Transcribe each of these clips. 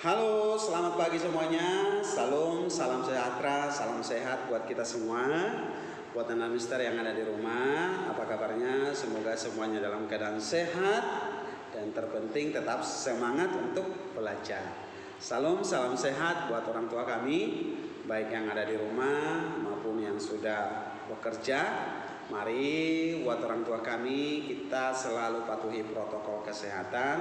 Halo, selamat pagi semuanya. Salam sejahtera, salam sehat buat kita semua. Buat anak mister yang ada di rumah, apa kabarnya? Semoga semuanya dalam keadaan sehat dan terpenting tetap semangat untuk belajar. Salam sehat buat orang tua kami, baik yang ada di rumah maupun yang sudah bekerja. Mari buat orang tua kami, kita selalu patuhi protokol kesehatan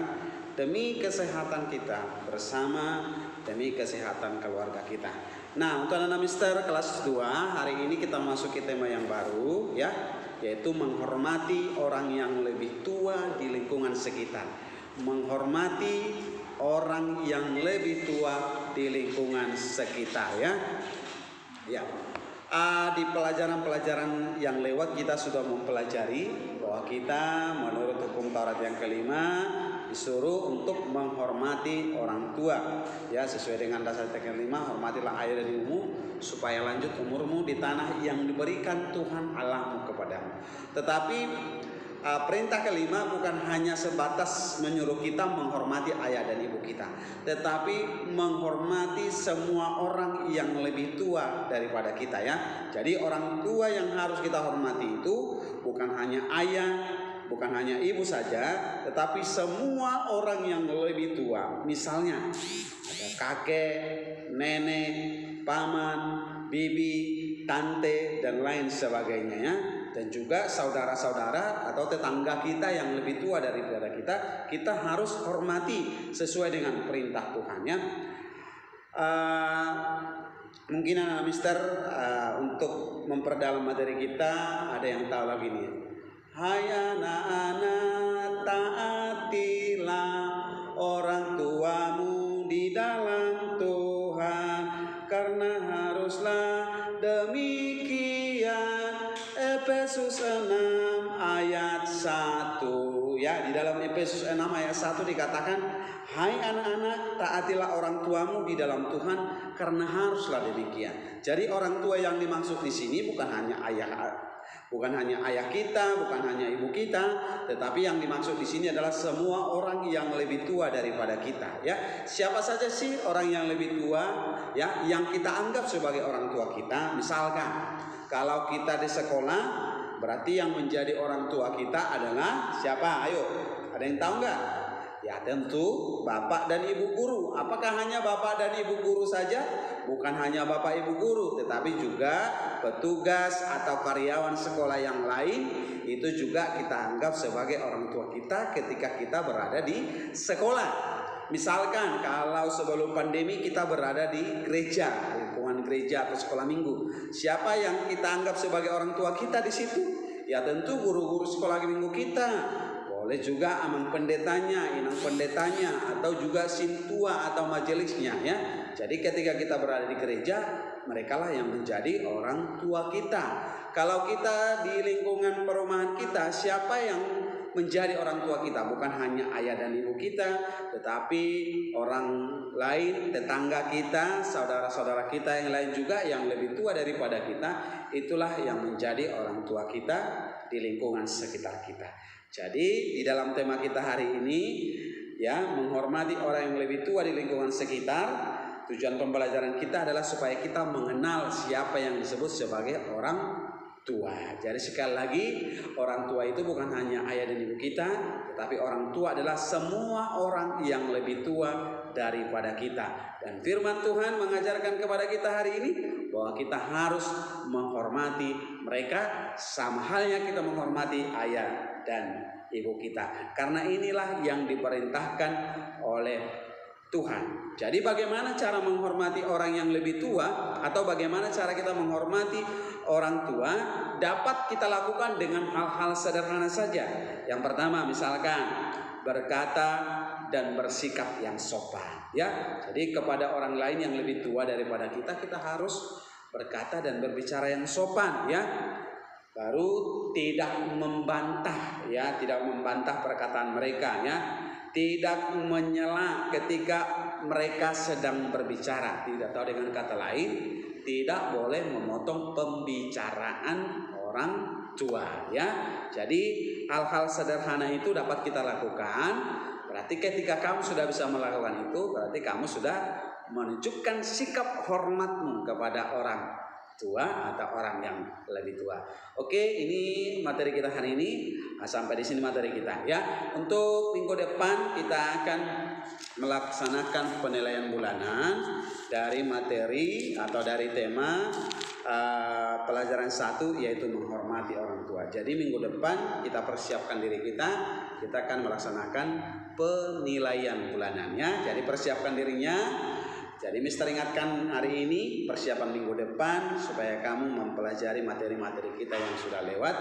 demi kesehatan kita bersama, demi kesehatan keluarga kita. Nah, untuk anak mister kelas 2, hari ini kita masuk ke tema yang baru ya, yaitu menghormati orang yang lebih tua di lingkungan sekitar. Menghormati orang yang lebih tua di lingkungan sekitar ya. Ya. Di pelajaran-pelajaran yang lewat kita sudah mempelajari bahwa kita menurut hukum Taurat yang kelima disuruh untuk menghormati orang tua ya, sesuai dengan dasar yang kelima, hormatilah ayah dan ibumu supaya lanjut umurmu di tanah yang diberikan Tuhan Allahmu kepadamu. Tetapi perintah kelima bukan hanya sebatas menyuruh kita menghormati ayah dan ibu kita, tetapi menghormati semua orang yang lebih tua daripada kita ya. Jadi orang tua yang harus kita hormati itu bukan hanya ayah, bukan hanya ibu saja, tetapi semua orang yang lebih tua. Misalnya ada kakek, nenek, paman, bibi, tante, dan lain sebagainya ya. Dan juga saudara-saudara atau tetangga kita yang lebih tua daripada kita harus hormati sesuai dengan perintah Tuhan ya. Mungkin anak mister untuk memperdalam materi kita ada yang tahu lagi nih. Hai anak-anak, taatilah orang tuamu di dalam Tuhan, karena haruslah demikian. Efesus 6 ayat 1 ya, di dalam Efesus 6 ayat 1 dikatakan, hai anak-anak, taatilah orang tuamu di dalam Tuhan, karena haruslah demikian. Jadi orang tua yang dimaksud di sini bukan hanya ayah kita, bukan hanya ibu kita, tetapi yang dimaksud di sini adalah semua orang yang lebih tua daripada kita ya. Siapa saja sih orang yang lebih tua ya, yang kita anggap sebagai orang tua kita? Misalkan kalau kita di sekolah, berarti yang menjadi orang tua kita adalah siapa? Ayo, ada yang tahu nggak? Ya tentu bapak dan ibu guru. Apakah hanya bapak dan ibu guru saja? Bukan hanya bapak ibu guru, tetapi juga petugas atau karyawan sekolah yang lain itu juga kita anggap sebagai orang tua kita ketika kita berada di sekolah. Misalkan kalau sebelum pandemi kita berada di gereja, lingkungan gereja atau sekolah minggu, siapa yang kita anggap sebagai orang tua kita di situ? Ya tentu guru-guru sekolah minggu kita. Boleh juga amang pendetanya, inang pendetanya, atau juga sintua atau majelisnya ya. Jadi ketika kita berada di gereja, merekalah yang menjadi orang tua kita. Kalau kita di lingkungan perumahan kita, siapa yang menjadi orang tua kita? Bukan hanya ayah dan ibu kita, tetapi orang lain, tetangga kita, saudara-saudara kita yang lain juga yang lebih tua daripada kita, itulah yang menjadi orang tua kita di lingkungan sekitar kita. Jadi di dalam tema kita hari ini ya, menghormati orang yang lebih tua di lingkungan sekitar, tujuan pembelajaran kita adalah supaya kita mengenal siapa yang disebut sebagai orang tua. Jadi sekali lagi, orang tua itu bukan hanya ayah dan ibu kita, tetapi orang tua adalah semua orang yang lebih tua daripada kita. Dan firman Tuhan mengajarkan kepada kita hari ini bahwa kita harus menghormati mereka sama halnya kita menghormati ayah dan ibu kita. Karena inilah yang diperintahkan oleh Tuhan. Jadi bagaimana cara menghormati orang yang lebih tua, atau bagaimana cara kita menghormati orang tua, dapat kita lakukan dengan hal-hal sederhana saja. Yang pertama, misalkan berkata dan bersikap yang sopan ya. Jadi kepada orang lain yang lebih tua daripada kita, kita harus berkata dan berbicara yang sopan ya. Baru tidak membantah ya, tidak membantah perkataan mereka ya. Tidak menyela ketika mereka sedang berbicara. Tidak tahu dengan kata lain, tidak boleh memotong pembicaraan orang tua ya. Jadi hal-hal sederhana itu dapat kita lakukan. Berarti ketika kamu sudah bisa melakukan itu, berarti kamu sudah menunjukkan sikap hormatmu kepada orang tua atau orang yang lebih tua. Oke, ini materi kita hari ini. Sampai di sini materi kita ya. Untuk minggu depan kita akan melaksanakan penilaian bulanan dari materi atau dari tema pelajaran 1, yaitu menghormati orang tua. Jadi minggu depan kita persiapkan diri kita akan melaksanakan penilaian bulanannya. Jadi persiapkan dirinya. Jadi Mister ingatkan hari ini, persiapan minggu depan supaya kamu mempelajari materi-materi kita yang sudah lewat,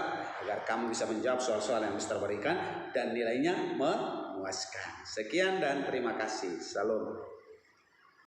agar kamu bisa menjawab soal-soal yang Mister berikan dan nilainya memuaskan. Sekian dan terima kasih. Salam.